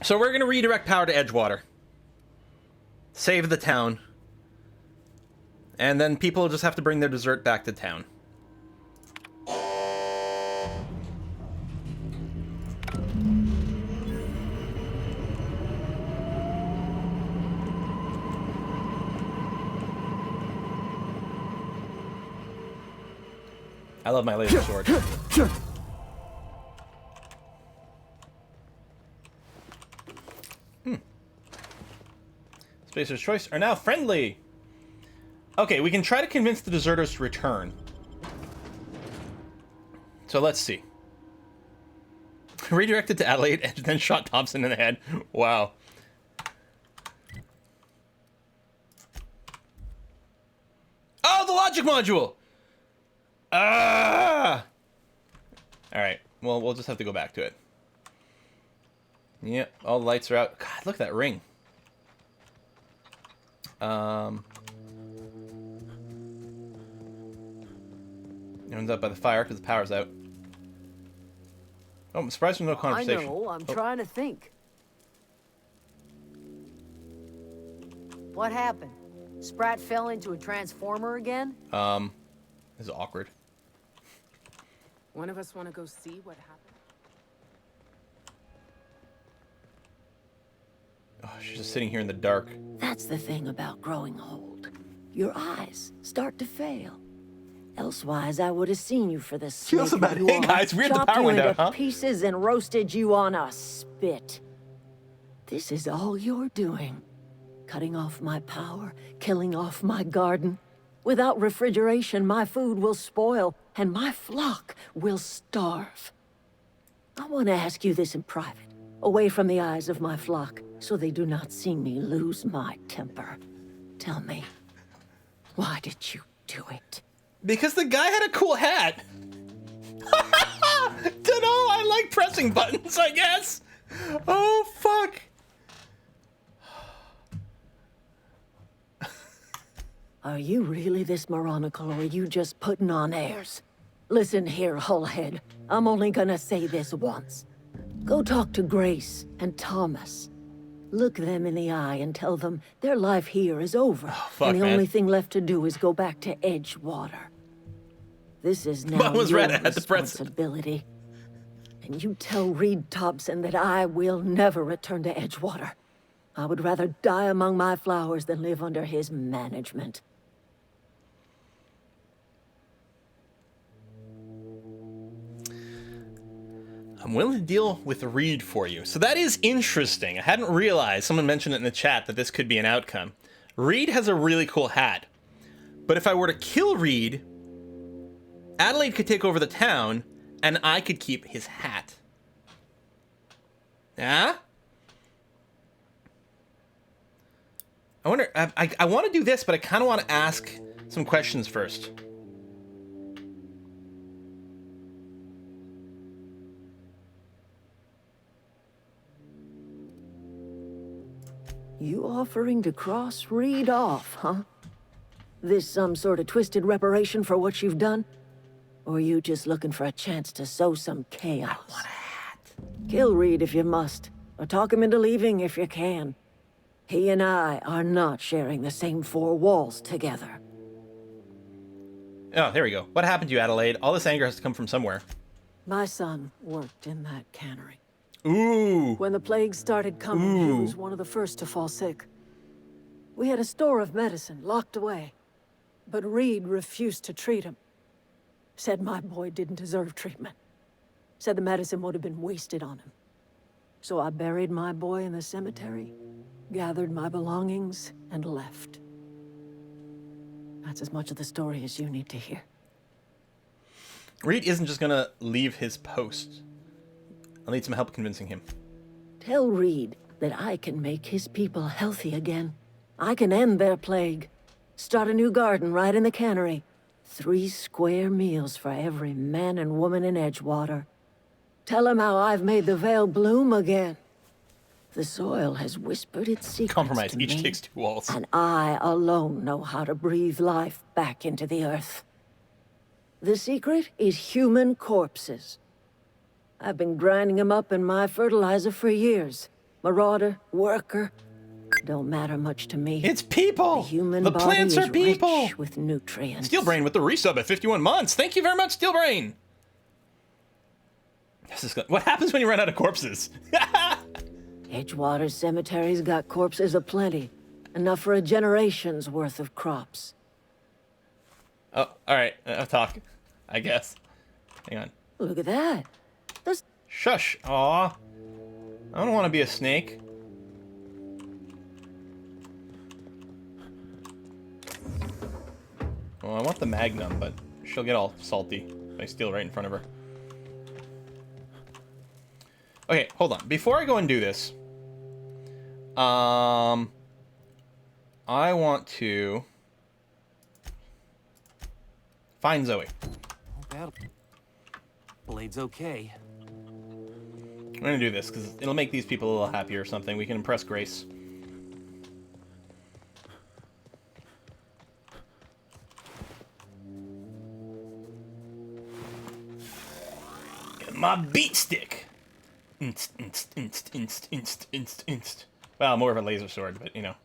So we're going to redirect power to Edgewater. Save the town. And then people just have to bring their dessert back to town. I love my laser sword. Spacer's Choice are now friendly. Okay, we can try to convince the deserters to return. So let's see. Redirected to Adelaide and then shot Thompson in the head. Wow. Oh, the logic module! Ah! Alright, well, we'll just have to go back to it. Yep, all the lights are out. God, look at that ring. Everyone's up by the fire because the power's out. Oh, I'm surprised there's no conversation. I know, I'm trying to think. What happened? Sprat fell into a transformer again? This is awkward. One of us want to go see what happened? Oh, she's just sitting here in the dark. That's the thing about growing old. Your eyes start to fail. Elsewise, I would have seen you for the snake Feels so bad. you Hey are, guys, weird the chopped power you went into out, huh? pieces and roasted you on a spit. This is all you're doing. Cutting off my power, killing off my garden. Without refrigeration, my food will spoil, and my flock will starve. I want to ask you this in private, away from the eyes of my flock, so they do not see me lose my temper. Tell me, why did you do it? Because the guy had a cool hat. Dunno, I like pressing buttons, I guess. Oh, fuck. Are you really this moronical, or are you just putting on airs? Listen here, Hullhead. I'm only gonna say this once. Go talk to Grace and Thomas. Look them in the eye and tell them their life here is over. Oh, fuck, and the man. only thing left to do is go back to Edgewater. This is now Mom was your right, I had to press it. responsibility. And you tell Reed Thompson that I will never return to Edgewater. I would rather die among my flowers than live under his management. I'm willing to deal with Reed for you. So that is interesting. I hadn't realized, someone mentioned it in the chat, that this could be an outcome. Reed has a really cool hat. But if I were to kill Reed, Adelaide could take over the town, and I could keep his hat. Yeah? I wonder, I want to do this, but I kind of want to ask some questions first. You offering to cross Reed off, huh? This some sort of twisted reparation for what you've done? Or you just looking for a chance to sow some chaos? I want a hat. Kill Reed if you must, or talk him into leaving if you can. He and I are not sharing the same four walls together. Oh, there we go. What happened to you, Adelaide? All this anger has to come from somewhere. My son worked in that cannery. Ooh. When the plague started coming, he was one of the first to fall sick. We had a store of medicine locked away, but Reed refused to treat him. Said my boy didn't deserve treatment. Said the medicine would have been wasted on him. So I buried my boy in the cemetery, gathered my belongings, and left. That's as much of the story as you need to hear. Reed isn't just gonna leave his post. I'll need some help convincing him. Tell Reed that I can make his people healthy again. I can end their plague. Start a new garden right in the cannery. 3 square meals for every man and woman in Edgewater. Tell him how I've made the Vale bloom again. The soil has whispered its secrets Compromise. to Each me, takes 2 walls. and I alone know how to breathe life back into the earth. The secret is human corpses. I've been grinding them up in my fertilizer for years. marauder, worker, don't matter much to me. It's people! The human the body plants is are people! rich with nutrients. Steelbrain with the resub at 51 months. Thank you very much, Steelbrain! What happens when you run out of corpses? Edgewater cemetery's got corpses aplenty. Enough for a generation's worth of crops. Oh, alright. I'll talk. I guess. Hang on. Look at that. There's... Shush. Aw. I don't want to be a snake. Well, I want the Magnum, but she'll get all salty if I steal right in front of her. Okay, hold on. Before I go and do this, I want to find Zoe. Blade's okay. I'm gonna do this because it'll make these people a little happier or something. We can impress Grace. Get my beat stick. Inst. Well, more of a laser sword, but you know.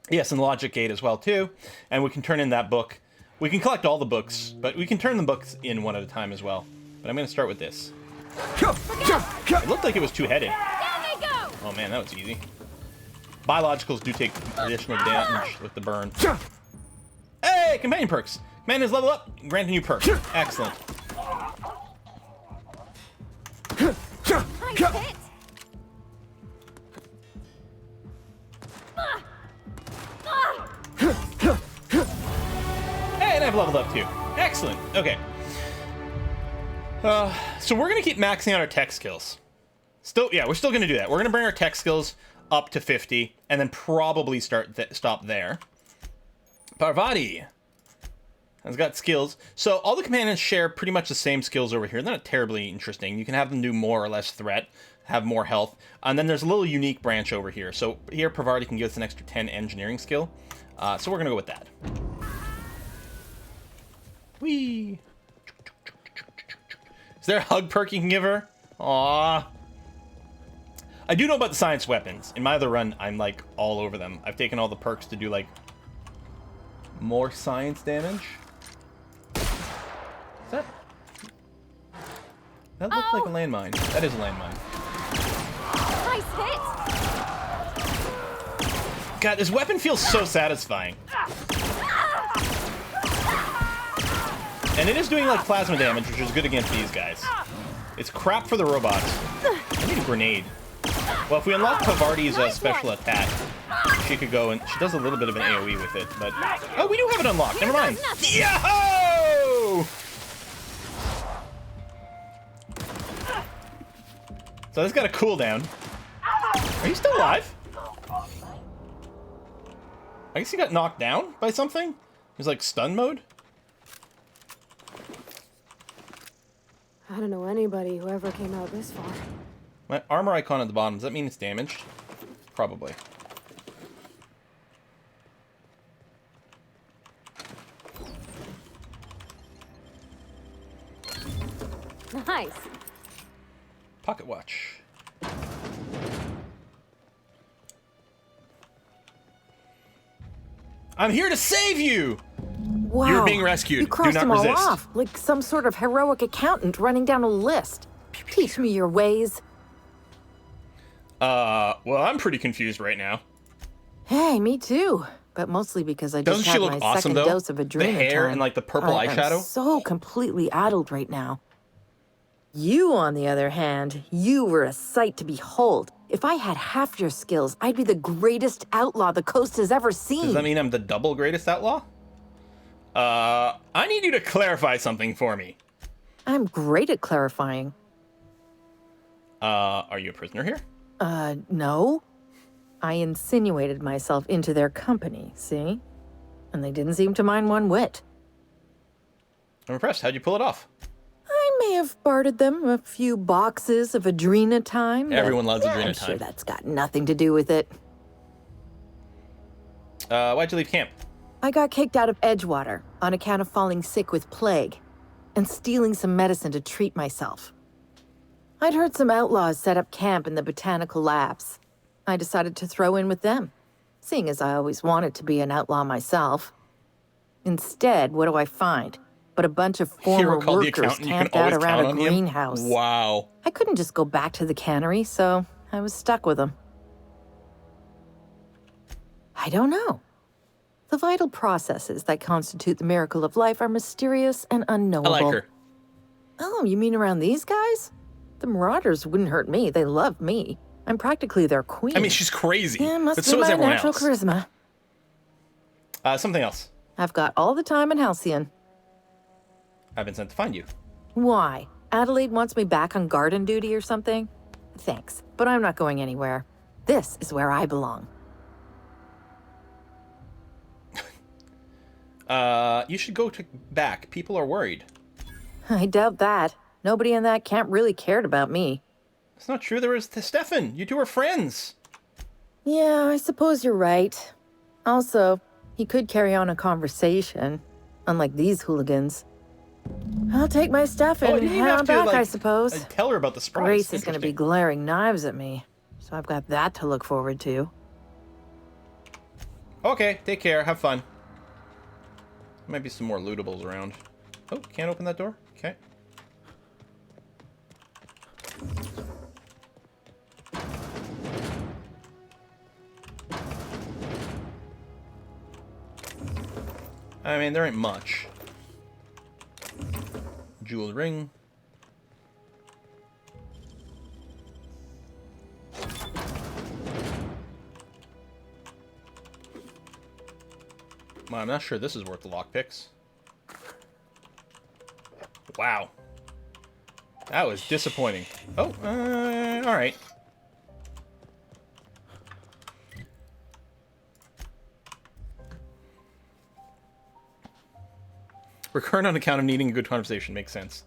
Yes, and logic gate as well too. And we can turn in that book. We can collect all the books, but we can turn the books in one at a time as well. But I'm gonna start with this. It looked like it was two-headed. Oh man, that was easy. Biologicals do take additional damage with the burn. Hey, companion perks. Companions level up, grant a new perk. Excellent. Hey, and I've leveled up too. Excellent. Okay. So we're gonna keep maxing out our tech skills. Yeah, we're still gonna do that. We're gonna bring our tech skills up to 50, and then probably stop there. Parvati has got skills. So all the companions share pretty much the same skills over here. They're not terribly interesting. You can have them do more or less threat, have more health, and then there's a little unique branch over here. So here, Parvati can give us an extra 10 engineering skill. So we're gonna go with that. Whee! Is there a hug perk you can give her? Aww. I do know about the science weapons. In my other run, I'm like all over them. I've taken all the perks to do like more science damage. Is that? That looked like a landmine. That is a landmine. Nice hit. God, this weapon feels so satisfying. And it is doing like plasma damage, which is good against these guys. It's crap for the robots. I need a grenade. Well, if we unlock Pavarti's special attack, she could go and she does a little bit of an AoE with it, but oh, we do have it unlocked. Never mind. Yo! So this got a cooldown. Are you still alive? I guess he got knocked down by something. He's like stun mode. I don't know anybody who ever came out this far. My armor icon at the bottom, does that mean it's damaged? Probably. Nice. Pocket watch. I'm here to save you! Wow. You're being rescued. You crossed Do not them all resist. off, like some sort of heroic accountant running down a list. Teach me your ways. Well, I'm pretty confused right now. Hey, me too. But mostly because I just Doesn't she had look my awesome, second though? dose of The adrenaline. hair and, like, the purple eyeshadow? I'm so completely addled right now. You, on the other hand, you were a sight to behold. If I had half your skills, I'd be the greatest outlaw the coast has ever seen. Does that mean I'm the double greatest outlaw? I need you to clarify something for me. I'm great at clarifying. Are you a prisoner here? No. I insinuated myself into their company, see? And they didn't seem to mind one whit. I'm impressed. How'd you pull it off? I may have bartered them a few boxes of Adrena time. but Everyone loves Adrena I'm time. sure that's got nothing to do with it. Why'd you leave camp? I got kicked out of Edgewater on account of falling sick with plague and stealing some medicine to treat myself. I'd heard some outlaws set up camp in the botanical labs. I decided to throw in with them, seeing as I always wanted to be an outlaw myself. Instead, what do I find? But a bunch of former Hero called the workers accountant. You can camped out always around count a on him. greenhouse. Wow. I couldn't just go back to the cannery, so I was stuck with them. I don't know. The vital processes that constitute the miracle of life are mysterious and I unknowable. like her. Oh, you mean around these guys? The Marauders wouldn't hurt me. They love me. I'm practically their queen. I mean, she's crazy. Yeah, must but be so is my everyone natural else. charisma. Something else. I've got all the time in Halcyon. I've been sent to find you. Why? Adelaide wants me back on garden duty or something? Thanks, but I'm not going anywhere. This is where I belong. You should go back. People are worried. I doubt that. Nobody in that camp really cared about me. It's not true. There was Stefan. You two are friends. Yeah, I suppose you're right. Also, he could carry on a conversation, unlike these hooligans. I'll take my stuff and you didn't head have on to, back, like, I suppose. tell her about the surprise. Grace is going to be Interesting. glaring knives at me, so I've got that to look forward to. Okay, take care. Have fun. Might be some more lootables around. Oh, can't open that door? Okay. I mean, there ain't much. Jeweled ring. Well, I'm not sure this is worth the lockpicks. Wow. That was disappointing. Oh, alright. Recurrent on account of needing a good conversation. Makes sense.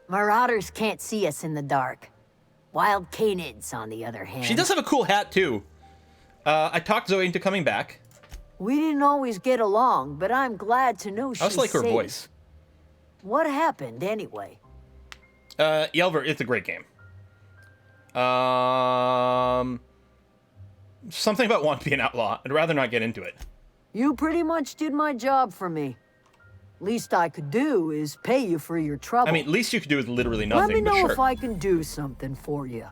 Marauders can't see us in the dark. Wild canids, on the other hand. She does have a cool hat, too. I talked Zoe into coming back. We didn't always get along, but I'm glad to know she's I also like her safe. voice. What happened, anyway? Yelver, it's a great game. Something about wanting to be an outlaw. I'd rather not get into it. You pretty much did my job for me. Least I could do is pay you for your trouble. I mean, least you could do is literally let me nothing, but know sure. if I can do something for you.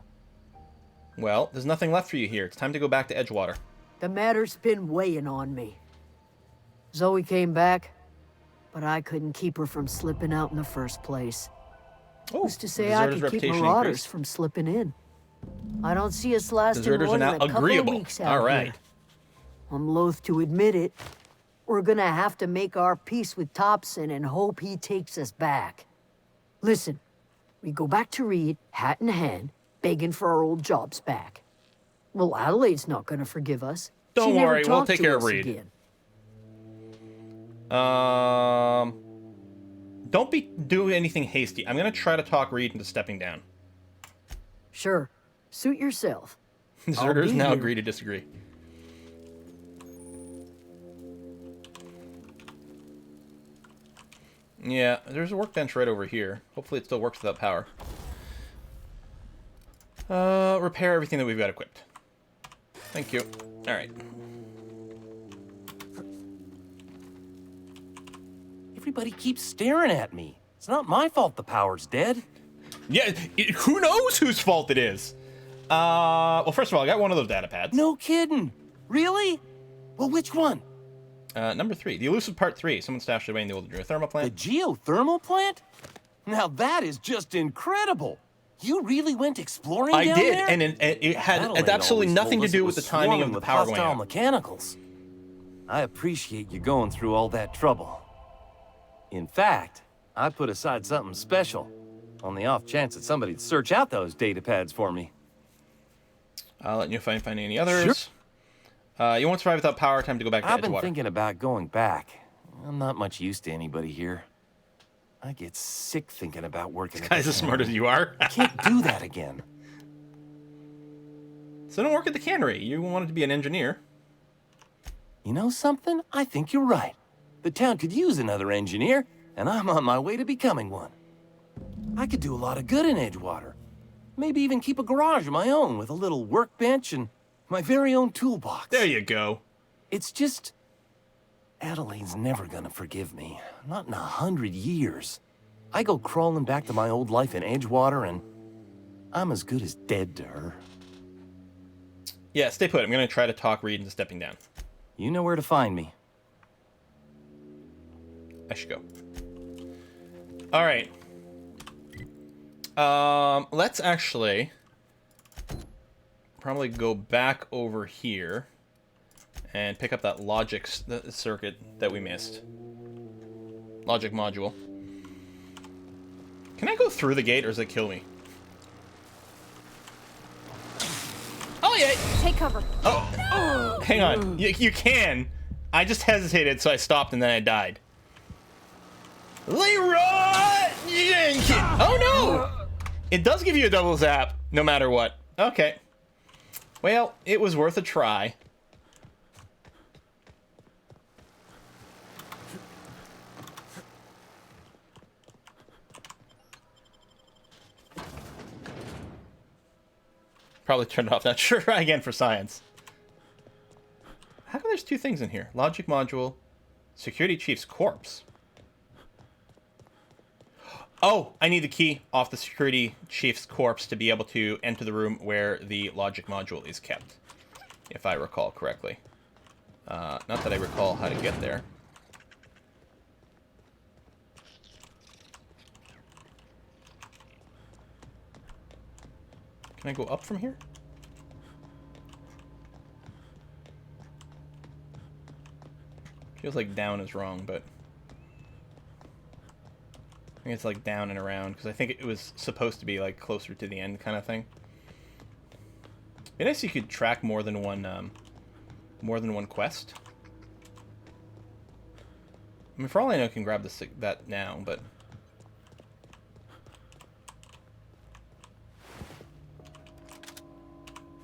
Well, there's nothing left for you here. It's time to go back to Edgewater. The matter's been weighing on me. Zoe came back, but I couldn't keep her from slipping out in the first place. Oh, Who's to say I Deserter's could keep reputation marauders increased. from slipping in? I don't see us lasting Deserters more are than now a couple agreeable. of weeks out All right. here. I'm loath to admit it. We're gonna have to make our peace with Thompson and hope he takes us back. Listen, we go back to Reed, hat in hand, begging for our old jobs back. Well, Adelaide's not gonna forgive us. Don't She never worry, we'll talked take to care of us Reed. again. Don't be doing anything hasty. I'm gonna try to talk Reed into stepping down. Sure, suit yourself. Deserters be now here. agree to disagree. Yeah, there's a workbench right over here. Hopefully it still works without power. Repair everything that we've got equipped. Thank you. Alright. Everybody keeps staring at me. It's not my fault the power's dead. Yeah, who knows whose fault it is? Well, first of all, I got one of those data pads. No kidding. Really? Well, which one? Number 3, the elusive part 3. Someone stashed it away in the old geothermal The plant. geothermal plant? Now that is just incredible. You really went exploring I down did, there? and it had Adelaide absolutely always nothing told to us do it with the was timing of swarming the with power going hostile out. mechanicals. I appreciate you going through all that trouble. In fact, I put aside something special on the off chance that somebody'd search out those data pads for me. I'll let you find any others. You won't survive without power. Time to go back to I've been Edgewater. thinking about going back. I'm not much use to anybody here. I get sick thinking about working. This guy's as smart as you are. I can't do that again. So don't work at the cannery. You wanted to be an engineer. You know something? I think you're right. The town could use another engineer, and I'm on my way to becoming one. I could do a lot of good in Edgewater. Maybe even keep a garage of my own with a little workbench and my very own toolbox. There you go. It's just... Adelaide's never gonna forgive me. Not in 100 years. I go crawling back to my old life in Edgewater, and I'm as good as dead to her. Yeah, stay put. I'm going to try to talk Reed into stepping down. You know where to find me. I should go. All right. Let's actually probably go back over here and pick up that logic circuit that we missed. Logic module. Can I go through the gate, or does it kill me? Oh, yeah! Take cover. Oh, hang on. You can. I just hesitated, so I stopped, and then I died. Leroy Jenkins! Oh, no! It does give you a double zap, no matter what. Okay. Well, it was worth a try. Probably turned it off now. Sure, try again for science. How come there's two things in here? Logic module, security chief's corpse. Oh, I need the key off the security chief's corpse to be able to enter the room where the logic module is kept, if I recall correctly. Not that I recall how to get there. Can I go up from here? Feels like down is wrong, but I think it's like down and around, because I think it was supposed to be like closer to the end kind of thing. It'd be nice if you could track more than one quest. I mean, for all I know, I can grab that now, but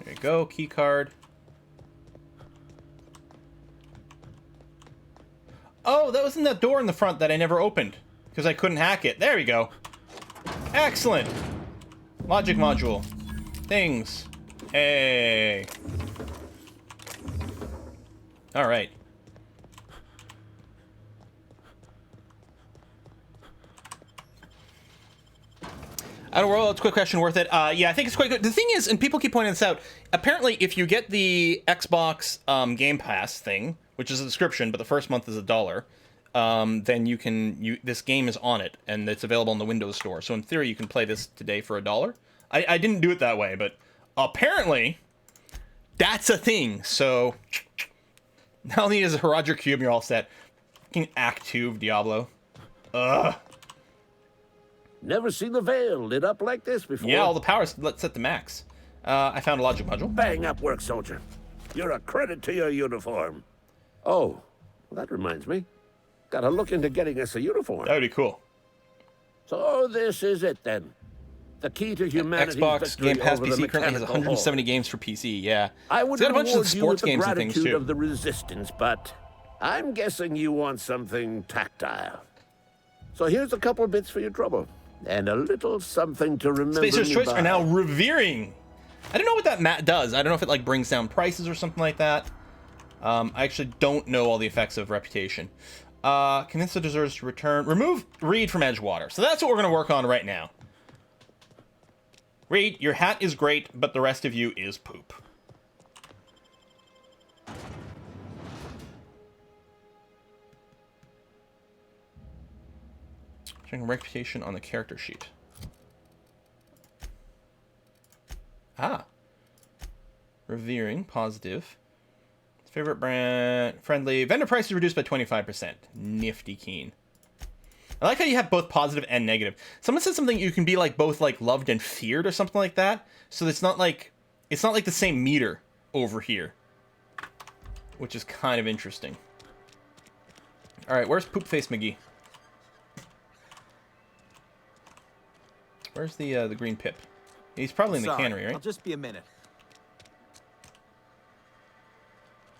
there you go, key card. Oh, that was in that door in the front that I never opened because I couldn't hack it. There we go. Excellent. Logic module. Things. Hey. All right. Outer World, it's a quick question, worth it. Yeah, I think it's quite good. The thing is, and people keep pointing this out, apparently if you get the Xbox Game Pass thing, which is a subscription, but the first month is $1, then you can, this game is on it, and it's available in the Windows Store. So in theory, you can play this today for $1. I didn't do it that way, but apparently that's a thing. So not only is Roger Cube, you're all set. Fucking Act 2 of Diablo. Ugh. Never seen the Veil lit up like this before. Yeah, all the power's set to max. I found a logic module. Bang up work, soldier. You're a credit to your uniform. Oh, well, that reminds me. Gotta look into getting us a uniform. That would be cool. So this is it then. The key to humanity's Xbox victory Game Pass over the PC currently has mechanical 170 horde. games for PC. Yeah, I would it's got a bunch of reward you sports with the games and things gratitude too. of the resistance, but I'm guessing you want something tactile. So here's a couple bits for your trouble. And a little something to remember Spacer's me Choice by. are now revering. I don't know what that mat does. I don't know if it like brings down prices or something like that. I actually don't know all the effects of reputation. Convince the deserters to return. Remove Reed from Edgewater. So that's what we're going to work on right now. Reed, your hat is great, but the rest of you is poop. Checking reputation on the character sheet. Ah. Revering, positive. Favorite brand, friendly. Vendor prices reduced by 25%. Nifty keen. I like how you have both positive and negative. Someone said something you can be like both like loved and feared or something like that. So it's not like the same meter over here. Which is kind of interesting. Alright, where's Poop Face McGee? Where's the green pip? He's probably in the cannery, right? I'll just be a minute.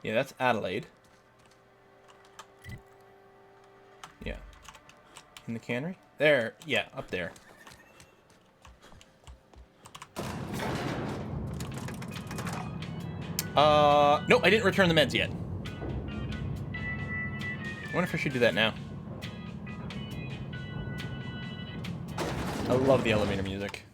Yeah, that's Adelaide. In the cannery? There. Yeah, up there. Nope, I didn't return the meds yet. I wonder if I should do that now. I love the elevator music.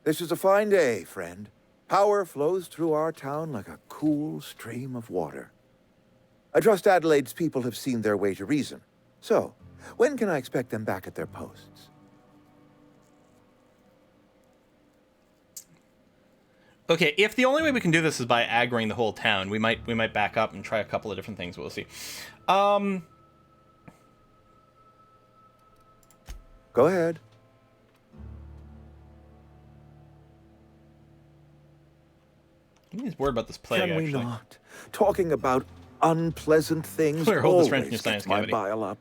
This is a fine day, friend. Power flows through our town like a cool stream of water. I trust Adelaide's people have seen their way to reason. So, when can I expect them back at their posts? Okay, if the only way we can do this is by aggroing the whole town, we might back up and try a couple of different things. We'll see. Go ahead. He's worried about this plague, Can we actually. not? Talking about unpleasant things Clear, hold this wrench in always your gets science my cavity. bile up.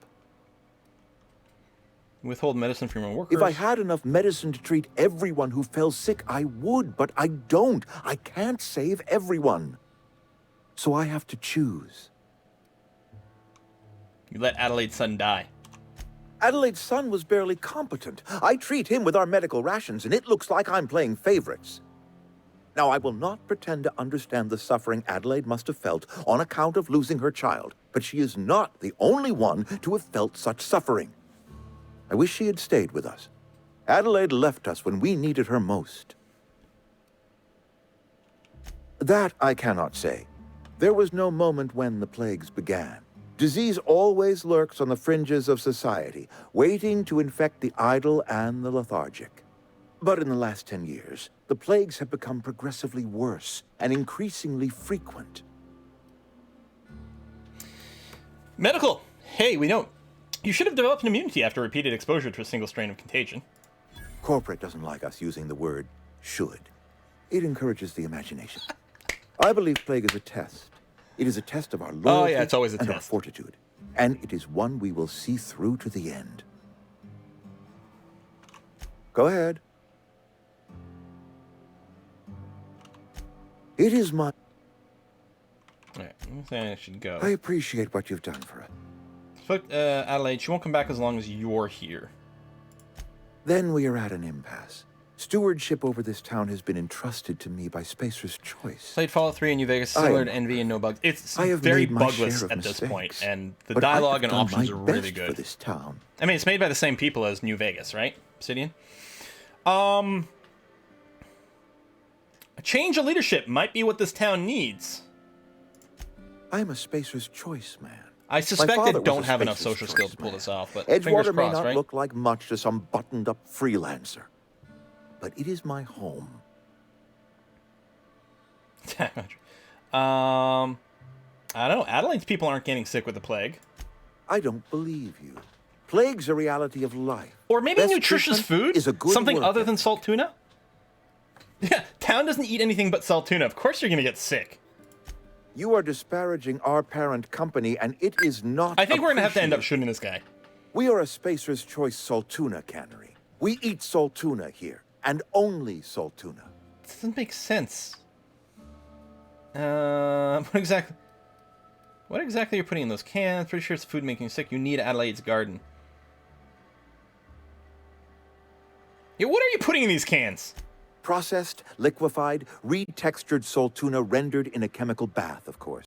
Withhold medicine from your workers. If I had enough medicine to treat everyone who fell sick, I would, but I don't. I can't save everyone. So I have to choose. You let Adelaide's son die. Adelaide's son was barely competent. I treat him with our medical rations, and it looks like I'm playing favorites. Now, I will not pretend to understand the suffering Adelaide must have felt on account of losing her child, but she is not the only one to have felt such suffering. I wish she had stayed with us. Adelaide left us when we needed her most. That I cannot say. There was no moment when the plagues began. Disease always lurks on the fringes of society, waiting to infect the idle and the lethargic. But in the last 10 years, the plagues have become progressively worse and increasingly frequent. Medical! Hey, we know. You should have developed an immunity after repeated exposure to a single strain of contagion. Corporate doesn't like us using the word should. It encourages the imagination. I believe plague is a test. It is a test of our loyalty it's always a and our test. fortitude. And it is one we will see through to the end. Go ahead. It is my... Alright, I'm saying I should go. I appreciate what you've done for us. Fuck, Adelaide, she won't come back as long as you're here. Then we are at an impasse. Stewardship over this town has been entrusted to me by Spacer's Choice. Played Fallout 3 in New Vegas, similar to Envy and no bugs. It's I have very made my bugless share of at this point, mistakes, and the but I have dialogue and done options my are really best good. for this town. I mean, it's made by the same people as New Vegas, right? Obsidian? A change of leadership might be what this town needs. I'm a Spacer's Choice man. I My suspect father I don't was a have enough Spacer's social Choice skills to pull man. this off, but fingers Edgewater may crossed, not right? look like much to some buttoned-up freelancer, but it is my home. I don't know. Adelaide's people aren't getting sick with the plague. I don't believe you. Plague's a reality of life. Or maybe Best nutritious treatment food? is a good Something work other than ethic. salt tuna? Yeah, town doesn't eat anything but salt tuna. Of course you're going to get sick. You are disparaging our parent company, and it is not I think we're going to have to end up appreciated. shooting this guy. We are a Spacer's Choice salt tuna cannery. We eat salt tuna here, and only salt tuna. This doesn't make sense. What exactly are you putting in those cans? Pretty sure it's food making you sick. You need Adelaide's garden. Yeah, what are you putting in these cans? Processed, liquefied, retextured salt tuna rendered in a chemical bath, of course.